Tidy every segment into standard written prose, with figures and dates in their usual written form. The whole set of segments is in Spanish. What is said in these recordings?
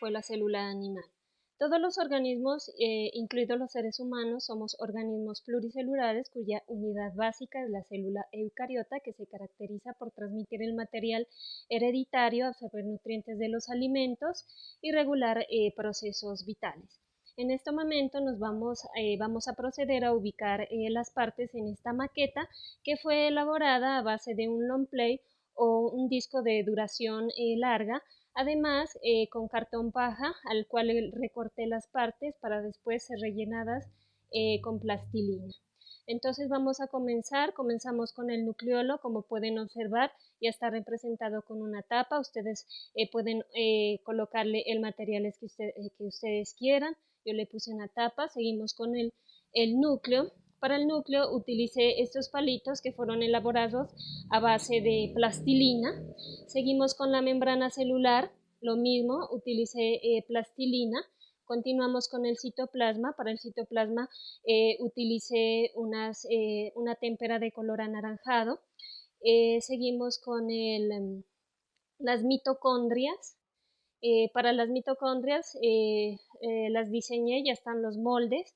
fue la célula animal. Todos los organismos, incluidos los seres humanos, somos organismos pluricelulares cuya unidad básica es la célula eucariota, que se caracteriza por transmitir el material hereditario, absorber nutrientes de los alimentos y regular procesos vitales. En este momento vamos a proceder a ubicar las partes en esta maqueta que fue elaborada a base de un long play o un disco de duración larga, además con cartón paja al cual recorté las partes para después ser rellenadas con plastilina. Entonces comenzamos con el nucleolo. Como pueden observar, ya está representado con una tapa. Ustedes pueden colocarle el material que ustedes quieran. Yo le puse una tapa. Seguimos con el núcleo. Para el núcleo utilicé estos palitos que fueron elaborados a base de plastilina. Seguimos con la membrana celular, lo mismo, utilicé plastilina. Continuamos con el citoplasma. Para el citoplasma utilicé una témpera de color anaranjado. Seguimos con las mitocondrias. Para las mitocondrias las diseñé, ya están los moldes.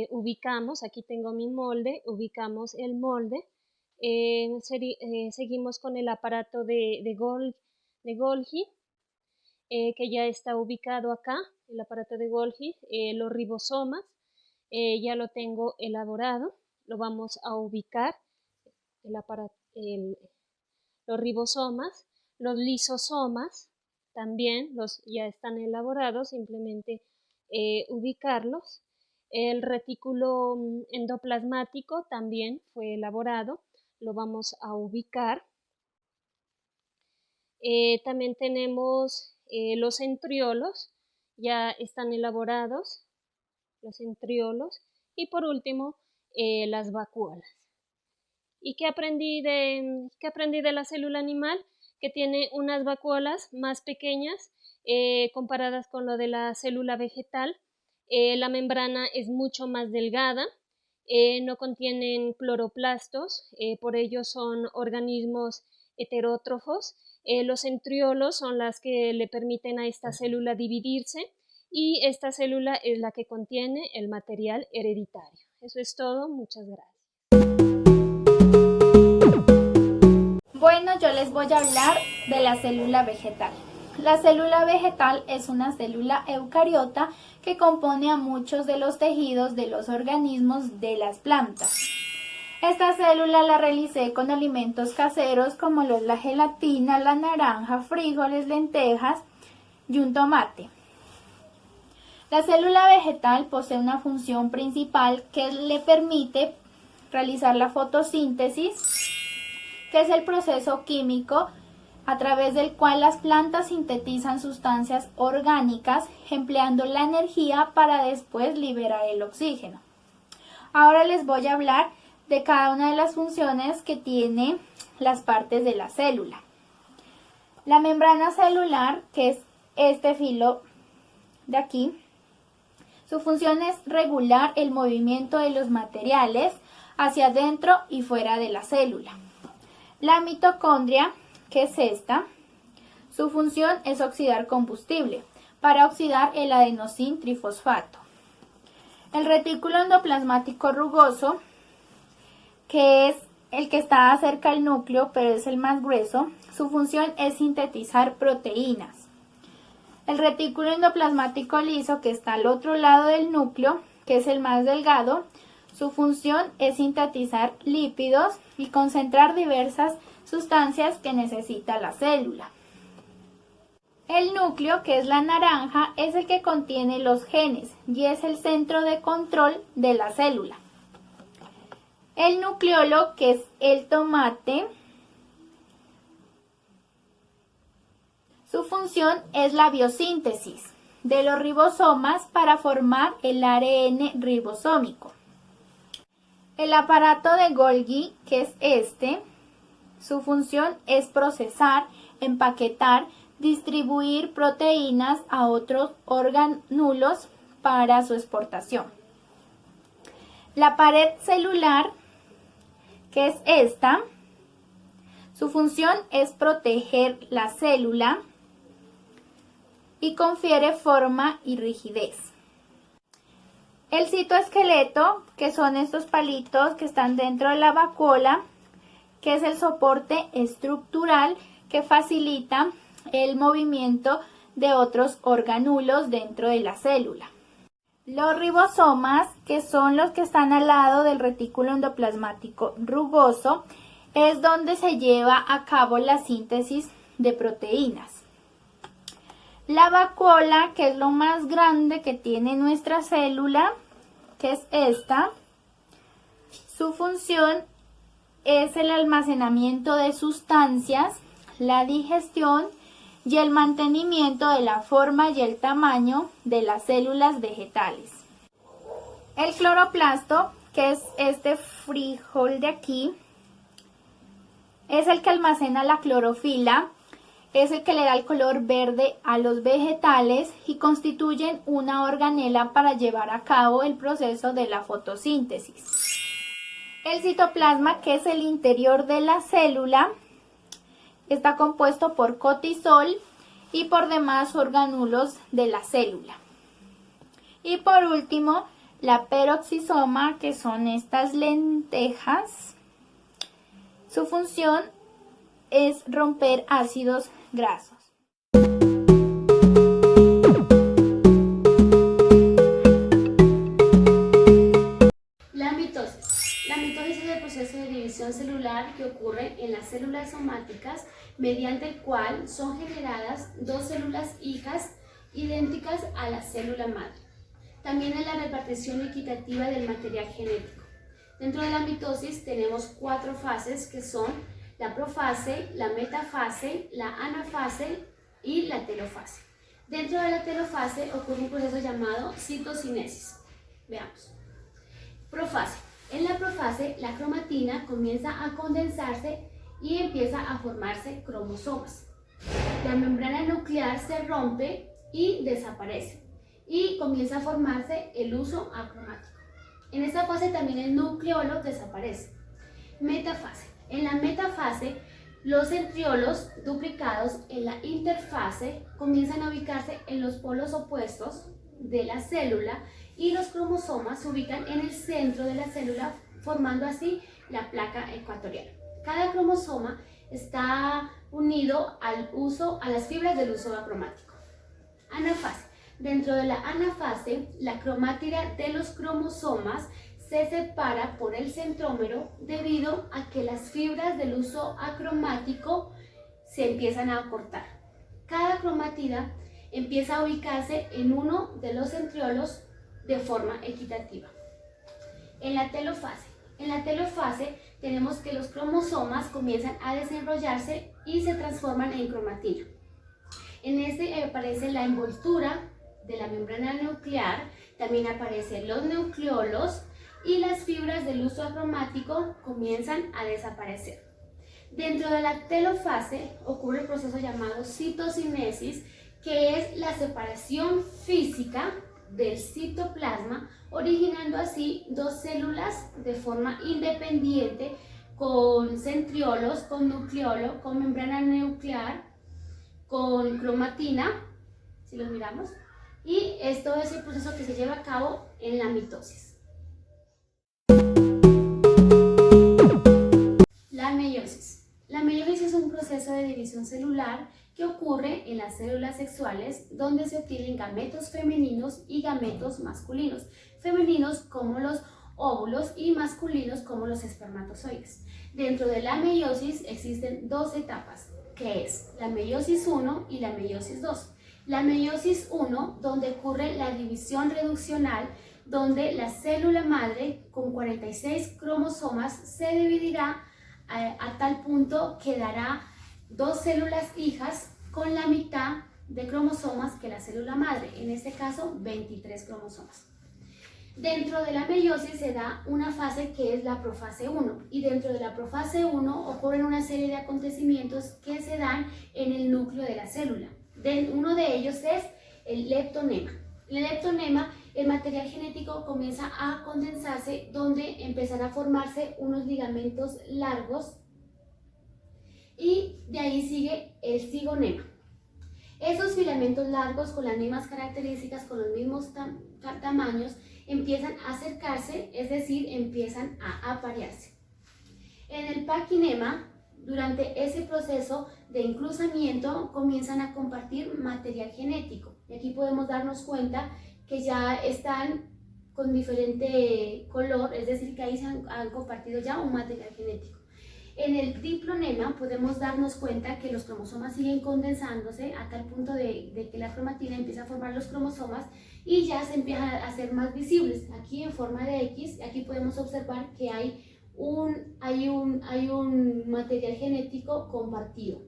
Ubicamos, aquí tengo mi molde, ubicamos el molde. Seguimos con el aparato de Golgi, que ya está ubicado acá, el aparato de Golgi. Los ribosomas, ya lo tengo elaborado, lo vamos a ubicar, los ribosomas. Los lisosomas también ya están elaborados, simplemente ubicarlos. El retículo endoplasmático también fue elaborado, lo vamos a ubicar. También tenemos los centriolos, ya están elaborados los centriolos. Y por último, las vacuolas. ¿Y qué aprendí de la célula animal? Que tiene unas vacuolas más pequeñas comparadas con lo de la célula vegetal. La membrana es mucho más delgada, no contienen cloroplastos, por ello son organismos heterótrofos. Los centriolos son las que le permiten a esta célula dividirse, y esta célula es la que contiene el material hereditario. Eso es todo, muchas gracias. Bueno, yo les voy a hablar de la célula vegetal. La célula vegetal es una célula eucariota que compone a muchos de los tejidos de los organismos de las plantas. Esta célula la realicé con alimentos caseros como la gelatina, la naranja, frijoles, lentejas y un tomate. La célula vegetal posee una función principal que le permite realizar la fotosíntesis, que es el proceso químico a través del cual las plantas sintetizan sustancias orgánicas empleando la energía para después liberar el oxígeno. Ahora les voy a hablar de cada una de las funciones que tiene las partes de la célula. La membrana celular, que es este filo de aquí, su función es regular el movimiento de los materiales hacia adentro y fuera de la célula. La mitocondria, que es esta, su función es oxidar combustible para oxidar el adenosín trifosfato. El retículo endoplasmático rugoso, que es el que está cerca del núcleo, pero es el más grueso, su función es sintetizar proteínas. El retículo endoplasmático liso, que está al otro lado del núcleo, que es el más delgado, su función es sintetizar lípidos y concentrar diversas sustancias que necesita la célula. El núcleo, que es la naranja, es el que contiene los genes y es el centro de control de la célula. El nucleolo, que es el tomate, su función es la biosíntesis de los ribosomas para formar el ARN ribosómico. El aparato de Golgi, que es este, su función es procesar, empaquetar, distribuir proteínas a otros orgánulos para su exportación. La pared celular, que es esta, su función es proteger la célula y confiere forma y rigidez. El citoesqueleto, que son estos palitos que están dentro de la vacuola, que es el soporte estructural que facilita el movimiento de otros orgánulos dentro de la célula. Los ribosomas, que son los que están al lado del retículo endoplasmático rugoso, es donde se lleva a cabo la síntesis de proteínas. La vacuola, que es lo más grande que tiene nuestra célula, que es esta, su función es el almacenamiento de sustancias, la digestión y el mantenimiento de la forma y el tamaño de las células vegetales. El cloroplasto, que es este frijol de aquí, es el que almacena la clorofila, es el que le da el color verde a los vegetales y constituyen una organela para llevar a cabo el proceso de la fotosíntesis. El citoplasma, que es el interior de la célula, está compuesto por cortisol y por demás orgánulos de la célula. Y por último, la peroxisoma, que son estas lentejas. Su función es romper ácidos grasos. La mitosis. La mitosis es el proceso de división celular que ocurre en las células somáticas, mediante el cual son generadas dos células hijas idénticas a la célula madre. También es la repartición equitativa del material genético. Dentro de la mitosis tenemos 4 fases que son la profase, la metafase, la anafase y la telofase. Dentro de la telofase ocurre un proceso llamado citocinesis. Veamos. Profase. En la profase, la cromatina comienza a condensarse y empieza a formarse cromosomas. La membrana nuclear se rompe y desaparece y comienza a formarse el huso acromático. En esta fase también el nucleolo desaparece. Metafase. En la metafase, los centriolos duplicados en la interfase comienzan a ubicarse en los polos opuestos de la célula y los cromosomas se ubican en el centro de la célula, formando así la placa ecuatorial. Cada cromosoma está unido a las fibras del huso acromático. Anafase. Dentro de la anafase, la cromátida de los cromosomas se separa por el centrómero debido a que las fibras del huso acromático se empiezan a acortar. Cada cromátida empieza a ubicarse en uno de los centriolos de forma equitativa. En la telofase tenemos que los cromosomas comienzan a desenrollarse y se transforman en cromatina. En este aparece la envoltura de la membrana nuclear, también aparecen los nucleolos y las fibras del huso acromático comienzan a desaparecer. Dentro de la telofase ocurre el proceso llamado citocinesis, que es la separación física del citoplasma, originando así dos células de forma independiente con centriolos, con nucleolo, con membrana nuclear, con cromatina, si los miramos, y esto es el proceso que se lleva a cabo en la mitosis. La meiosis. La meiosis es un proceso de división celular que ocurre en las células sexuales, donde se obtienen gametos femeninos y gametos masculinos, femeninos como los óvulos y masculinos como los espermatozoides. Dentro de la meiosis existen dos etapas, que es la meiosis 1 y la meiosis 2. La meiosis 1, donde ocurre la división reduccional, donde la célula madre con 46 cromosomas se dividirá a tal punto que dará dos células hijas con la mitad de cromosomas que la célula madre, en este caso 23 cromosomas. Dentro de la meiosis se da una fase que es la profase 1, y dentro de la profase 1 ocurren una serie de acontecimientos que se dan en el núcleo de la célula. Uno de ellos es el leptonema. En el leptonema, el material genético comienza a condensarse, donde empezará a formarse unos ligamentos largos, y de ahí sigue el cigonema. Esos filamentos largos con las mismas características, con los mismos tamaños, empiezan a acercarse, es decir, empiezan a aparearse. En el paquinema, durante ese proceso de incruzamiento, comienzan a compartir material genético. Y aquí podemos darnos cuenta que ya están con diferente color, es decir, que ahí se han compartido ya un material genético. En el diplonema podemos darnos cuenta que los cromosomas siguen condensándose a tal punto de que la cromatina empieza a formar los cromosomas y ya se empiezan a hacer más visibles. Aquí en forma de X, aquí podemos observar que hay un material genético compartido.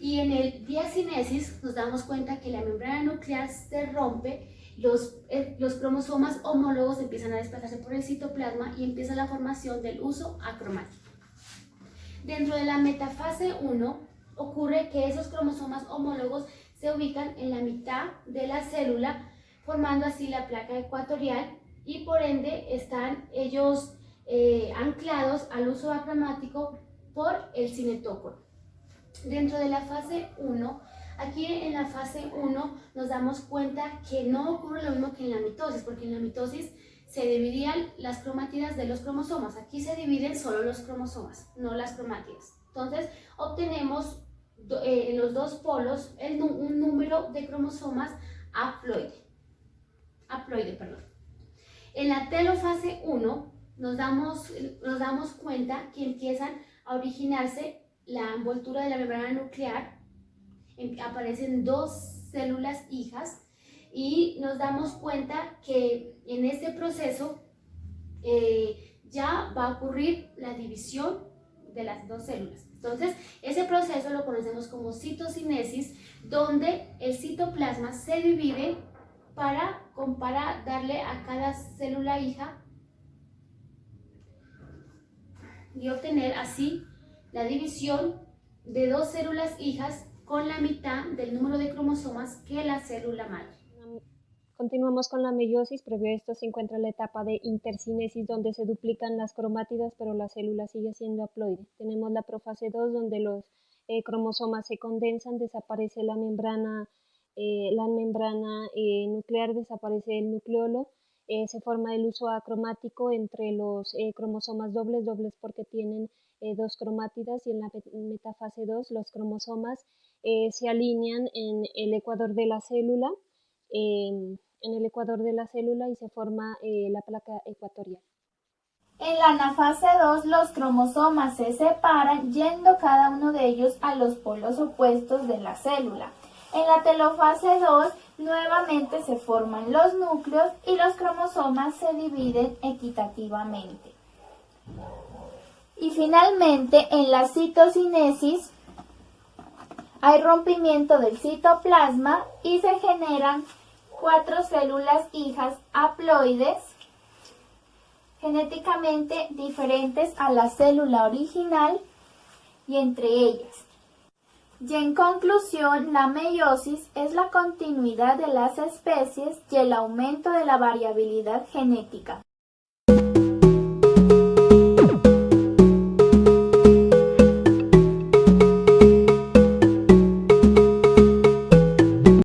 Y en el diacinesis nos damos cuenta que la membrana nuclear se rompe, los cromosomas homólogos empiezan a desplazarse por el citoplasma y empieza la formación del uso acromático. Dentro de la metafase 1 ocurre que esos cromosomas homólogos se ubican en la mitad de la célula, formando así la placa ecuatorial y por ende están ellos anclados al uso acromático por el cinetócoro. Dentro de la fase 1, aquí en la fase 1 nos damos cuenta que no ocurre lo mismo que en la mitosis, porque en la mitosis se dividían las cromátidas de los cromosomas. Aquí se dividen solo los cromosomas, no las cromátidas. Entonces obtenemos en los dos polos un número de cromosomas haploide. En la telofase 1 nos damos cuenta que empiezan a originarse la envoltura de la membrana nuclear, aparecen dos células hijas y nos damos cuenta que en este proceso ya va a ocurrir la división de las dos células. Entonces, ese proceso lo conocemos como citocinesis, donde el citoplasma se divide para darle a cada célula hija y obtener así la división de dos células hijas con la mitad del número de cromosomas que la célula madre. Continuamos con la meiosis. Previo a esto se encuentra la etapa de intercinesis, donde se duplican las cromátidas, pero la célula sigue siendo haploide. Tenemos la profase 2, donde los cromosomas se condensan, desaparece la membrana nuclear, desaparece el nucleolo, se forma el uso acromático entre los cromosomas dobles porque tienen dos cromátidas, y en la metafase 2 los cromosomas se alinean en el ecuador de la célula, y se forma la placa ecuatorial. En la anafase 2 los cromosomas se separan yendo cada uno de ellos a los polos opuestos de la célula. En la telofase 2 nuevamente se forman los núcleos y los cromosomas se dividen equitativamente. Y finalmente en la citocinesis hay rompimiento del citoplasma y se generan 4 células hijas haploides genéticamente diferentes a la célula original y entre ellas. Y en conclusión, la meiosis es la continuidad de las especies y el aumento de la variabilidad genética.